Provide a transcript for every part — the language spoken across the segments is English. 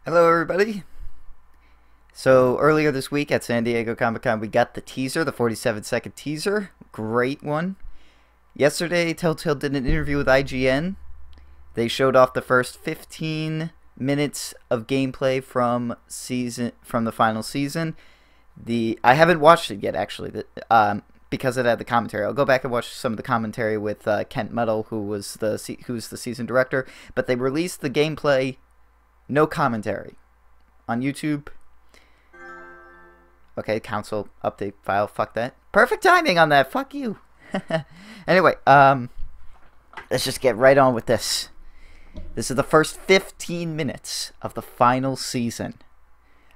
Hello, everybody. So earlier this week at San Diego Comic-Con, we got the teaser, the 47-second teaser. Great one. Yesterday, Telltale did an interview with IGN. They showed off the first 15 minutes of gameplay from the final season. I haven't watched it yet, actually, because it had the commentary. I'll go back and watch some of the commentary with Kent Metal, who's the season director. But they released the gameplay, no commentary, on YouTube. Okay, console update file. Fuck that. Perfect timing on that. Fuck you. Anyway, let's just get right on with this. This is the first 15 minutes of the final season.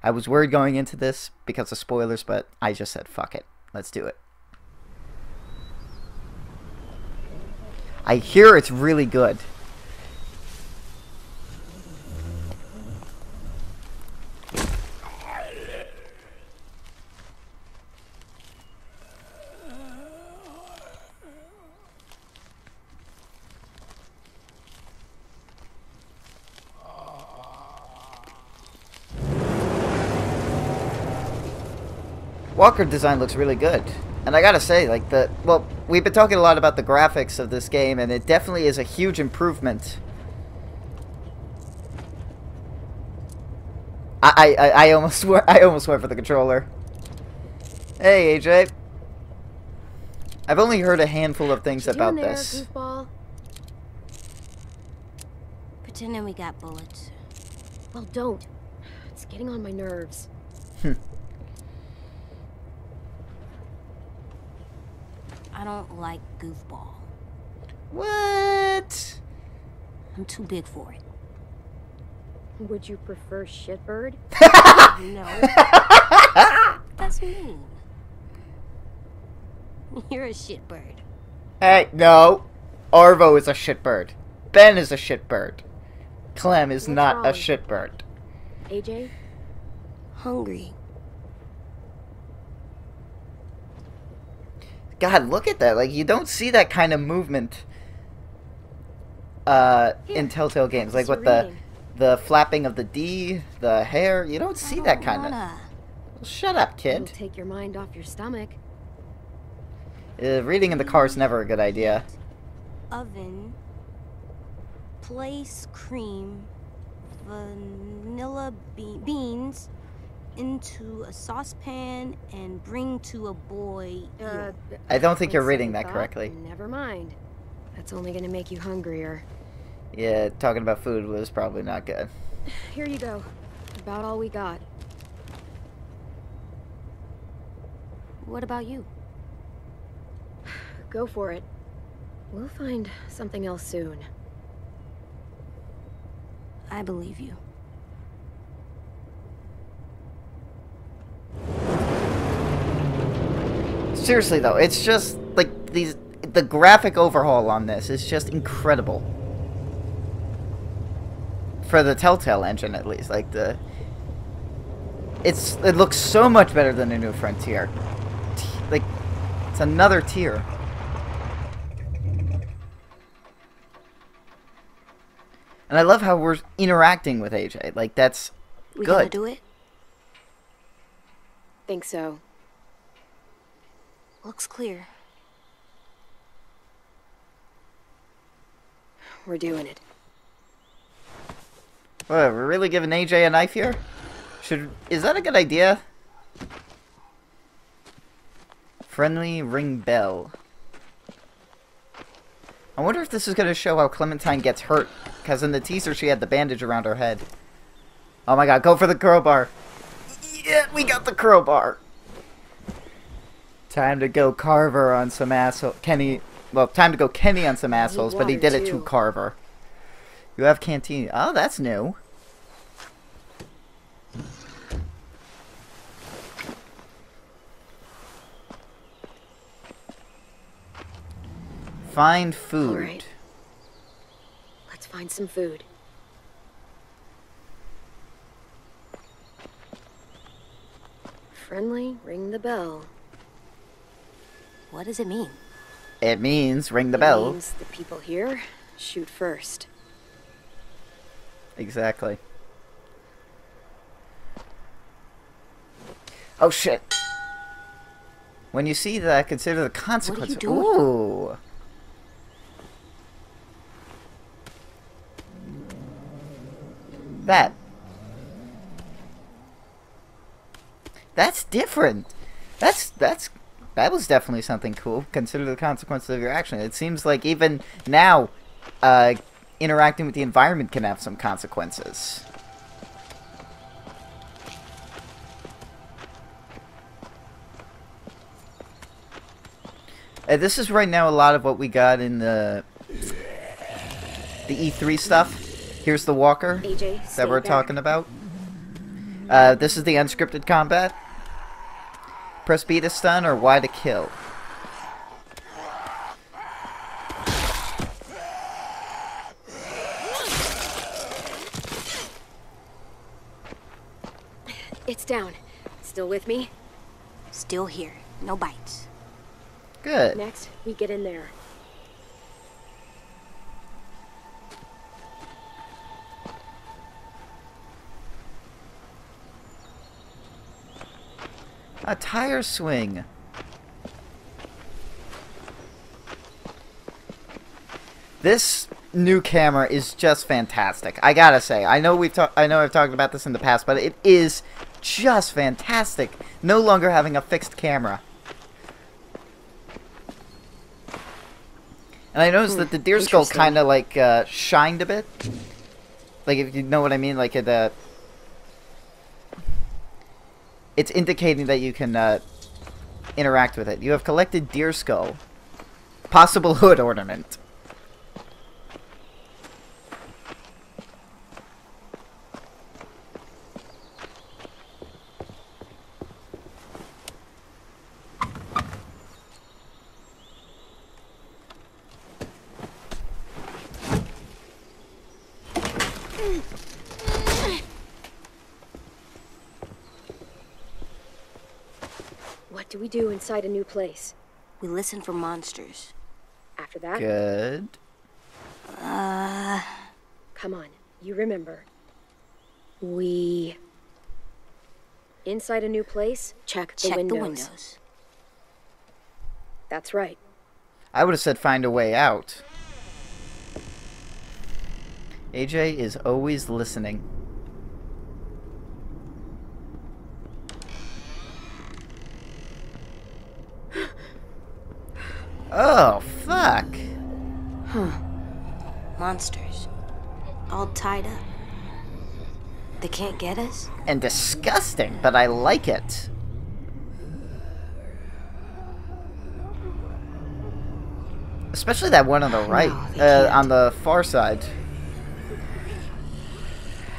I was worried going into this because of spoilers, but I just said fuck it. Let's do it. I hear it's really good. Walker design looks really good. And I gotta say, like, we've been talking a lot about the graphics of this game, and it definitely is a huge improvement. I almost went for the controller. Hey, AJ. I've only heard a handful of things about this. Goofball? Pretending we got bullets. Well, don't. It's getting on my nerves. I don't like goofball. What? I'm too big for it. Would you prefer shitbird? No. That's mean. You're a shitbird. Hey, no. Arvo is a shitbird. Ben is a shitbird. Clem is not a shitbird. AJ? Hungry. God, look at that. Like, you don't see that kind of movement in Telltale games. Like, with the flapping of the D, the hair. You don't see that kind of... Well, shut up, kid. It'll take your mind off your stomach. Reading in the car is never a good idea. Oven. Place cream. Vanilla beans. Into a saucepan and bring to a boil. I don't think you're reading that correctly. Never mind. That's only gonna make you hungrier. Yeah, talking about food was probably not good. Here you go. About all we got. What about you? Go for it. We'll find something else soon. I believe you. Seriously though, it's just like the graphic overhaul on this is just incredible. For the Telltale engine at least, like it looks so much better than a New Frontier. Like, it's another tier. And I love how we're interacting with AJ. Like, that's We good. gonna do it? Think so. Looks clear. We're doing it. What, we're really giving AJ a knife here? Is that a good idea? Friendly ring bell. I wonder if this is going to show how Clementine gets hurt. Because in the teaser she had the bandage around her head. Oh my god, go for the crowbar. Yeah, we got the crowbar. Time to go Carver on some asshole. Kenny. Well, time to go Kenny on some assholes, but he did it to Carver. You have canteen. Oh, that's new. Find food. All right. Let's find some food. Friendly, ring the bell. What does it mean? It means ring the It bell. means the people here shoot first. Exactly. Oh shit. When you see that, consider the consequences. doing? Ooh. That. That's different. That was definitely something cool. Consider the consequences of your action. It seems like even now, interacting with the environment can have some consequences. This is right now a lot of what we got in the E3 stuff. Here's the walker AJ, that we're stay back. talking about. This is the unscripted combat. Press B to stun or Y to kill. It's down. Still with me? Still here. No bites. Good. Next, we get in there. A tire swing. This new camera is just fantastic. I gotta say, I know I've talked about this in the past, but it is just fantastic. No longer having a fixed camera. And I noticed that the deer skull Interesting. kind of like shined a bit. Like, if you know what I mean, like it. It's indicating that you can interact with it. You have collected deer skull. Possible hood ornament. What do we do inside a new place? We listen for monsters. After that, Good. come on, you remember. We... Inside a new place, check the Check windows. the windows. That's right. I would have said find a way out. AJ is always listening. Oh, fuck. Monsters. All tied up. They can't get us? And disgusting, but I like it. Especially that one on the right, they can't. on the far side.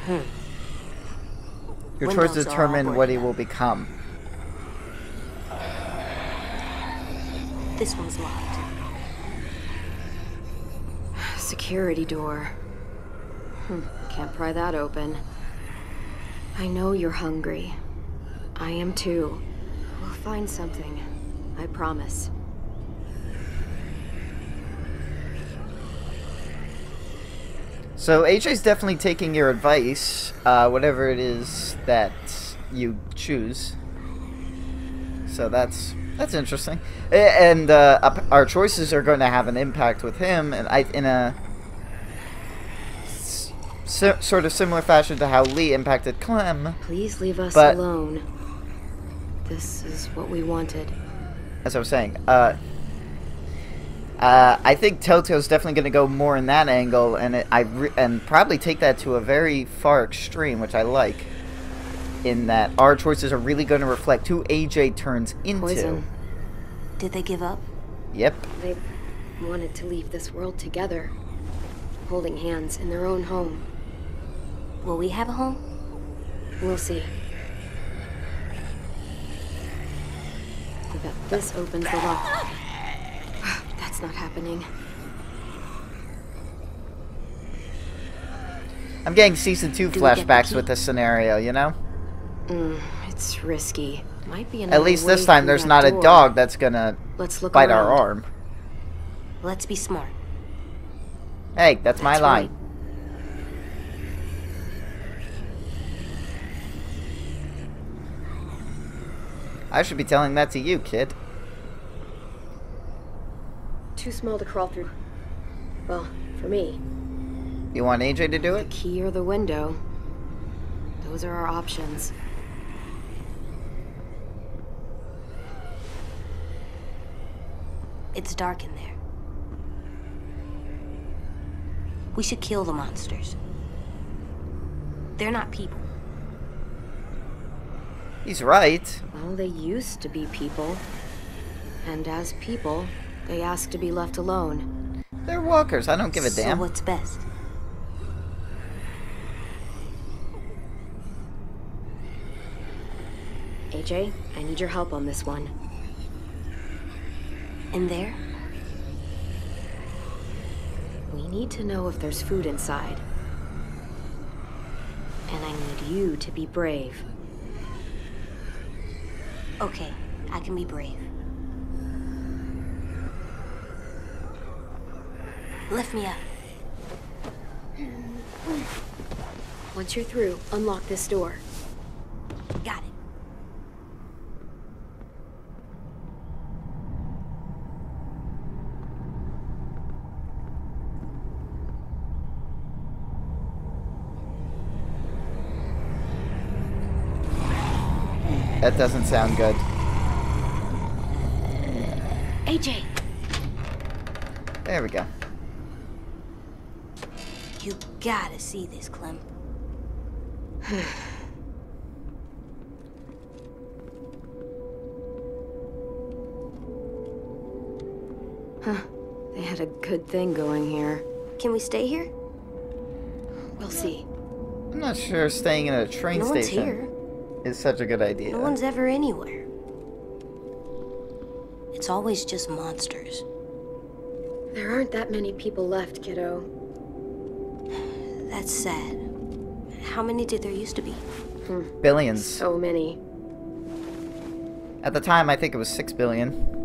Your choice Windows are all determine what he boarded will up. become. This one's locked. Security door. Can't pry that open. I know you're hungry. I am too. We'll find something. I promise. So AJ's definitely taking your advice, whatever it is that you choose. So that's interesting, and our choices are going to have an impact with him, and in a sort of similar fashion to how Lee impacted Clem. Please leave us But- alone. This is what we wanted. As I was saying, I think Telltale's definitely going to go more in that angle, and and probably take that to a very far extreme, which I like. In that our choices are really going to reflect who AJ turns into. Poison. Did they give up? Yep. They wanted to leave this world together, holding hands in their own home. Will we have a home? We'll see. I bet this opens the lock. That's not happening. I'm getting season 2 Do we get the flashbacks key? with this scenario, you know? It's risky. Might be At another least way this time through there's that not a door. dog that's gonna Let's look bite around. our arm. Let's be smart. Hey, that's my That's line. right. I should be telling that to you, kid. Too small to crawl through. Well, for me. You want AJ to do The it? key or the window. Those are our options. It's dark in there. We should kill the monsters. They're not people. He's right. Well, they used to be people. And as people, they ask to be left alone. They're walkers. I don't give a damn. So what's best? AJ, I need your help on this one. In there? We need to know if there's food inside. And I need you to be brave. Okay, I can be brave. Lift me up. Once you're through, unlock this door. Got it. That doesn't sound good. AJ! There we go. You gotta see this, Clem. Huh. They had a good thing going here. Can we stay here? We'll see. I'm not sure staying in a train No one's station here. is such a good idea. No one's ever anywhere. It's always just monsters. There aren't that many people left, kiddo. That's sad. How many did there used to be? Billions. So many. At the time, I think it was 6 billion.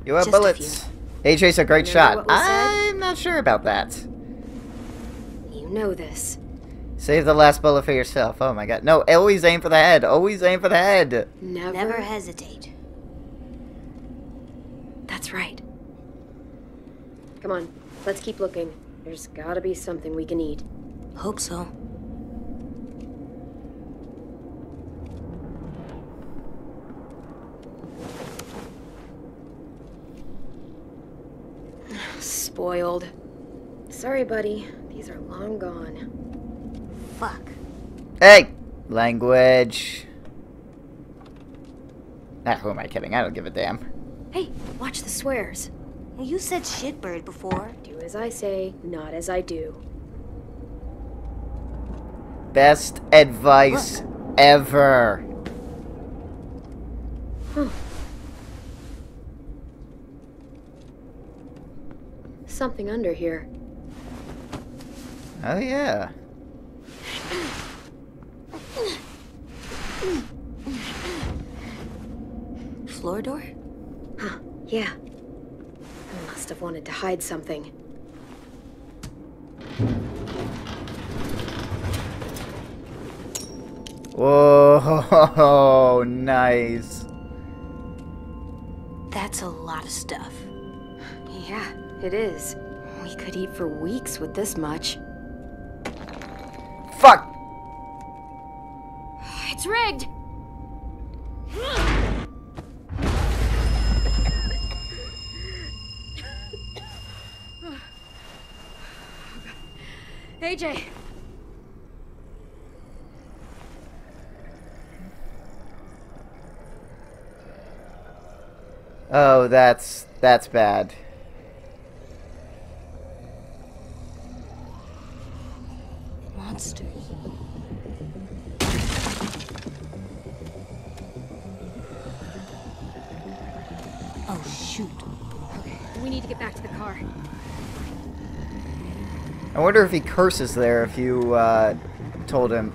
You have Just a bullets. AJ's a great You know shot. what was said? I'm not sure about that. You know this. Save the last bullet for yourself. Oh my god. No, always aim for the head. Always aim for the head. Never hesitate. That's right. Come on, let's keep looking. There's gotta be something we can eat. Hope so. Spoiled. Sorry, buddy. These are long gone. Fuck. Hey! Language. Ah, who am I kidding? I don't give a damn. Hey, watch the swears. You said shitbird before. Do as I say, not as I do. Best advice ever. Huh. Something under here. Oh yeah. Floor door? Huh, yeah. I must have wanted to hide something. Whoa, nice. That's a lot of stuff. Yeah, it is. We could eat for weeks with this much. Fuck! It's rigged! AJ! Oh, that's bad. Monsters. Oh, shoot. Okay, we need to get back to the car. I wonder if he curses there if you told him,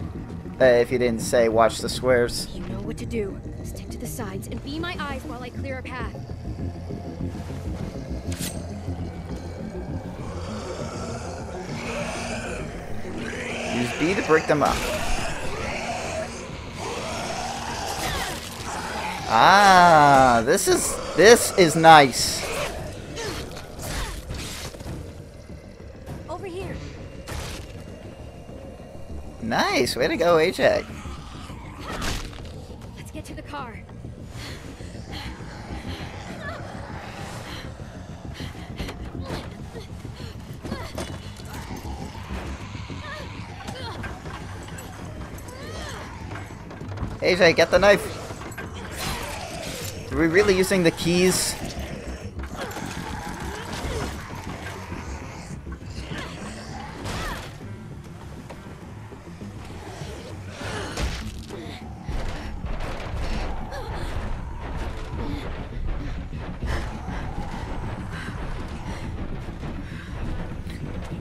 if you didn't say watch the swears. You know what to do. Stick to the sides and be my eyes while I clear a path. Use B to break them up. Ah, this is nice. Over here. Nice, way to go, AJ. Let's get to the car. AJ, get the knife. Are we really using the keys?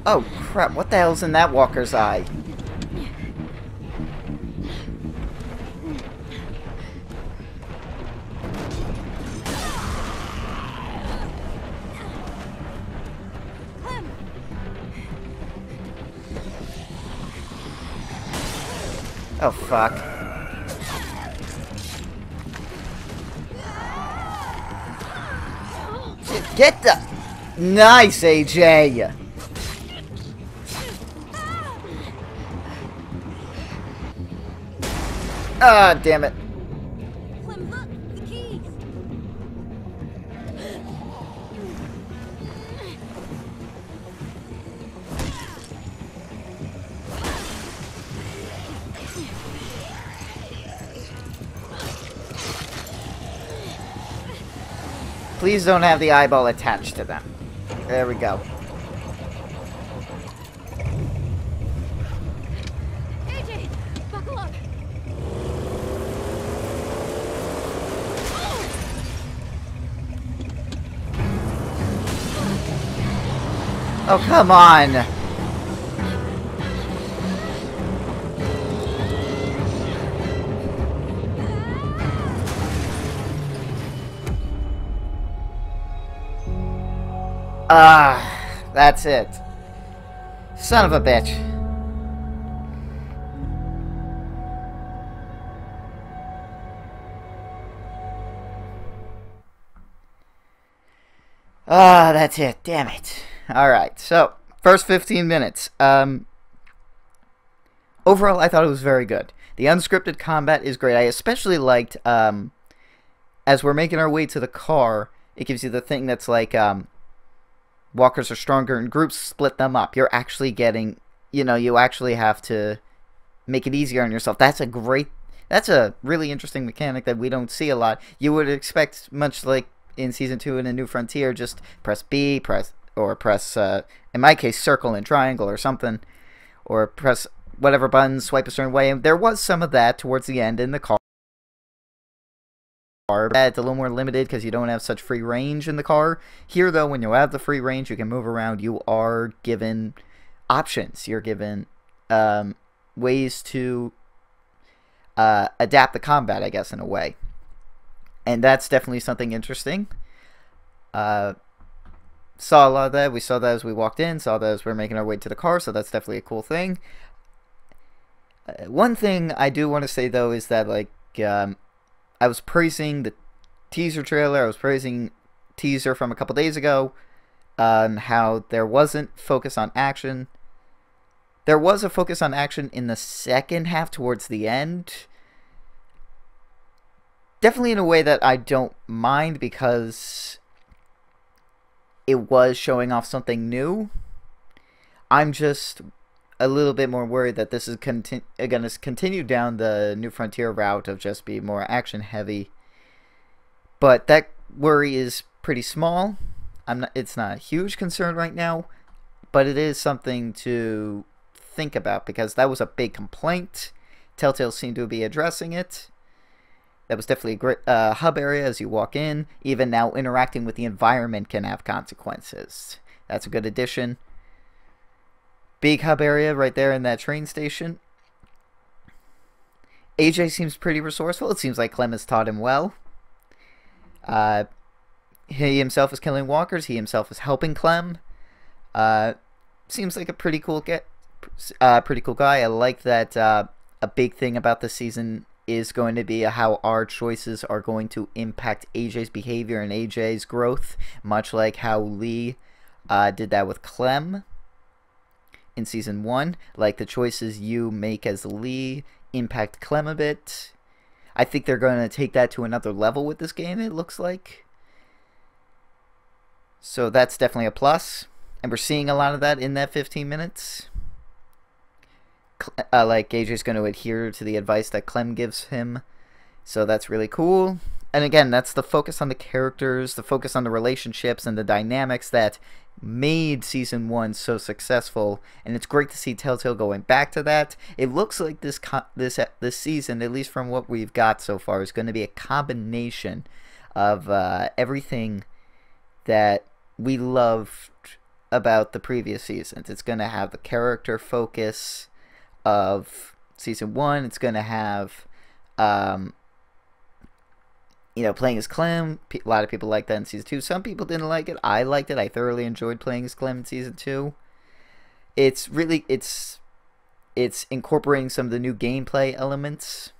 Oh crap, what the hell's in that walker's eye? Clem! Oh fuck. Get the... Nice, AJ! Ah, damn it. Clem, look! The keys! Please don't have the eyeball attached to them. There we go. AJ, buckle up. Oh, come on! Ah, that's it. Son of a bitch. Ah, that's it. Damn it. Alright, so, first 15 minutes. Overall, I thought it was very good. The unscripted combat is great. I especially liked, as we're making our way to the car, it gives you the thing that's like, walkers are stronger in groups, split them up. You're actually getting, you actually have to make it easier on yourself. That's a really interesting mechanic that we don't see a lot. You would expect, much like in Season 2 in A New Frontier, just press B, press, in my case, circle and triangle or something, or press whatever buttons, swipe a certain way. And there was some of that towards the end in the car. It's a little more limited because you don't have such free range in the car. Here, though, when you have the free range, you can move around. You are given options. You're given ways to adapt the combat, I guess, in a way. And that's definitely something interesting. Saw a lot of that. We saw that as we walked in. Saw that as we're making our way to the car. So that's definitely a cool thing. One thing I do want to say, though, is that, like, I was praising the teaser trailer. I was praising teaser from a couple days ago on how there wasn't focus on action. There was a focus on action in the second half towards the end. Definitely in a way that I don't mind because it was showing off something new. I'm just a little bit more worried that this is going to continue down the New Frontier route of just be more action heavy. But that worry is pretty small. It's not a huge concern right now, but it is something to think about because that was a big complaint. Telltale seemed to be addressing it. That was definitely a great hub area as you walk in. Even now, interacting with the environment can have consequences. That's a good addition. Big hub area right there in that train station. AJ seems pretty resourceful. It seems like Clem has taught him well. He himself is killing walkers. He himself is helping Clem. Seems like a pretty cool Pretty cool guy. I like that a big thing about this season is going to be how our choices are going to impact AJ's behavior and AJ's growth, much like how Lee did that with Clem in season 1. Like, the choices you make as Lee impact Clem a bit. I think they're going to take that to another level with this game, it looks like. So that's definitely a plus. And we're seeing a lot of that in that 15 minutes. Like, AJ's going to adhere to the advice that Clem gives him. So that's really cool. And again, that's the focus on the characters, the focus on the relationships and the dynamics that made season 1 so successful. And it's great to see Telltale going back to that. It looks like this season, at least from what we've got so far, is going to be a combination of everything that we loved about the previous seasons. It's going to have the character focus of season 1. It's going to have playing as Clem. A lot of people like that in season 2. Some people didn't like it. I liked it. I thoroughly enjoyed playing as Clem in season 2. It's really it's incorporating some of the new gameplay elements,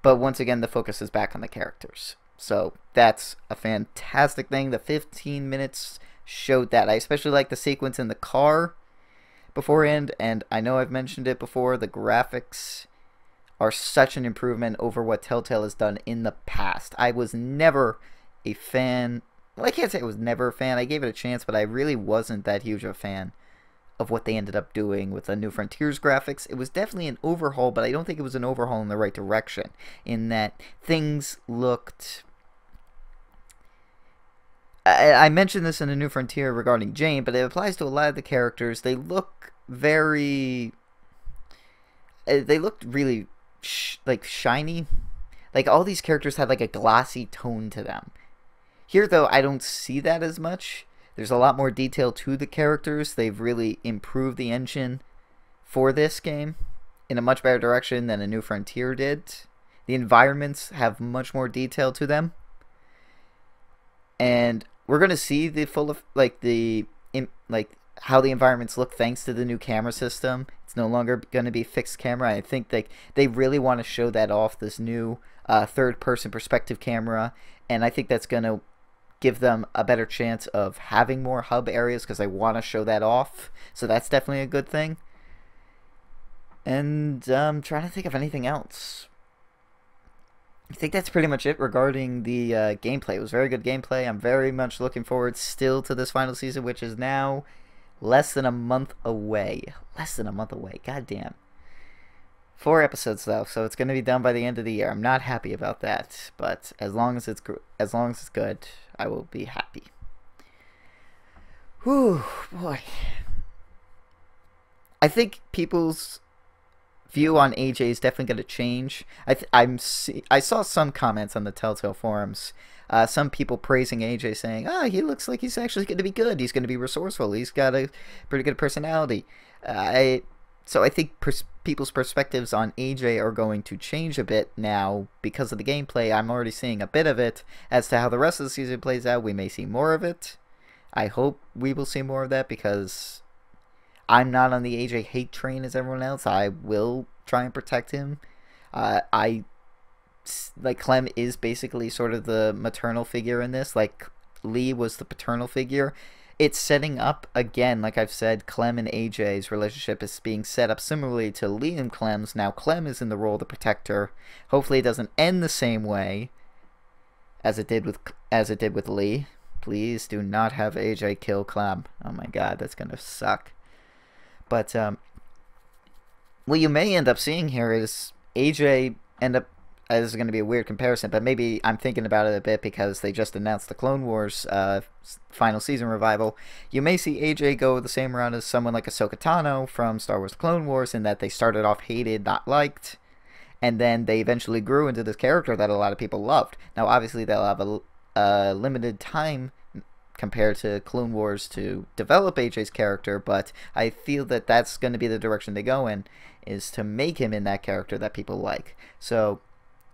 but once again the focus is back on the characters. So that's a fantastic thing. The 15 minutes showed that. I especially like the sequence in the car beforehand, and I know I've mentioned it before, the graphics are such an improvement over what Telltale has done in the past. I was never a fan. Well, I can't say I was never a fan. I gave it a chance, but I really wasn't that huge of a fan of what they ended up doing with the New Frontiers graphics. It was definitely an overhaul, but I don't think it was an overhaul in the right direction, in that things looked... I mentioned this in A New Frontier regarding Jane, but it applies to a lot of the characters. They look very... They looked really shiny. Like, all these characters had like a glossy tone to them. Here, though, I don't see that as much. There's a lot more detail to the characters. They've really improved the engine for this game in a much better direction than A New Frontier did. The environments have much more detail to them. And we're going to see the full of how the environments look thanks to the new camera system. It's no longer going to be fixed camera. I think they really want to show that off, this new third-person perspective camera, and I think that's going to give them a better chance of having more hub areas because they want to show that off. So that's definitely a good thing. And I'm trying to think of anything else. I think that's pretty much it regarding the gameplay. It was very good gameplay. I'm very much looking forward still to this final season, which is now less than a month away. Less than a month away. God damn. 4 episodes though, so it's going to be done by the end of the year. I'm not happy about that, but as long as it's good, I will be happy. Whew, boy. I think people's view on AJ is definitely going to change. I saw some comments on the Telltale forums. Some people praising AJ, saying, he looks like he's actually going to be good. He's going to be resourceful. He's got a pretty good personality. So I think people's perspectives on AJ are going to change a bit now because of the gameplay. I'm already seeing a bit of it. As to how the rest of the season plays out, we may see more of it. I hope we will see more of that because I'm not on the AJ hate train as everyone else. I will try and protect him. Like, Clem is basically sort of the maternal figure in this. Like, Lee was the paternal figure. It's setting up, again, like I've said, Clem and AJ's relationship is being set up similarly to Lee and Clem's. Now Clem is in the role of the protector. Hopefully it doesn't end the same way as it did with Lee. Please do not have AJ kill Clem. Oh my god, that's gonna suck. But what you may end up seeing here is AJ end up... this is going to be a weird comparison, but maybe I'm thinking about it a bit because they just announced the Clone Wars final season revival. You may see AJ go the same route as someone like Ahsoka Tano from Star Wars Clone Wars, in that they started off hated, not liked, and then they eventually grew into this character that a lot of people loved. Now, obviously, they'll have a limited time compared to Clone Wars to develop AJ's character, but I feel that that's going to be the direction they go in, is to make him in that character that people like. So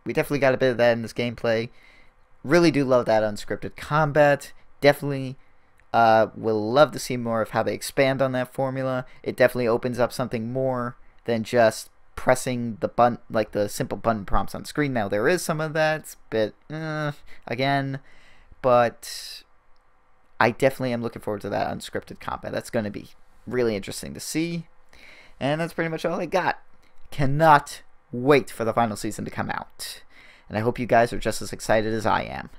we definitely got a bit of that in this gameplay. Really do love that unscripted combat. Definitely We'll love to see more of how they expand on that formula. It definitely opens up something more than just pressing the button, like the simple button prompts on screen. Now there is some of that, but again, but I definitely am looking forward to that unscripted combat. That's going to be really interesting to see. And that's pretty much all I got. Cannot wait for the final season to come out. And I hope you guys are just as excited as I am.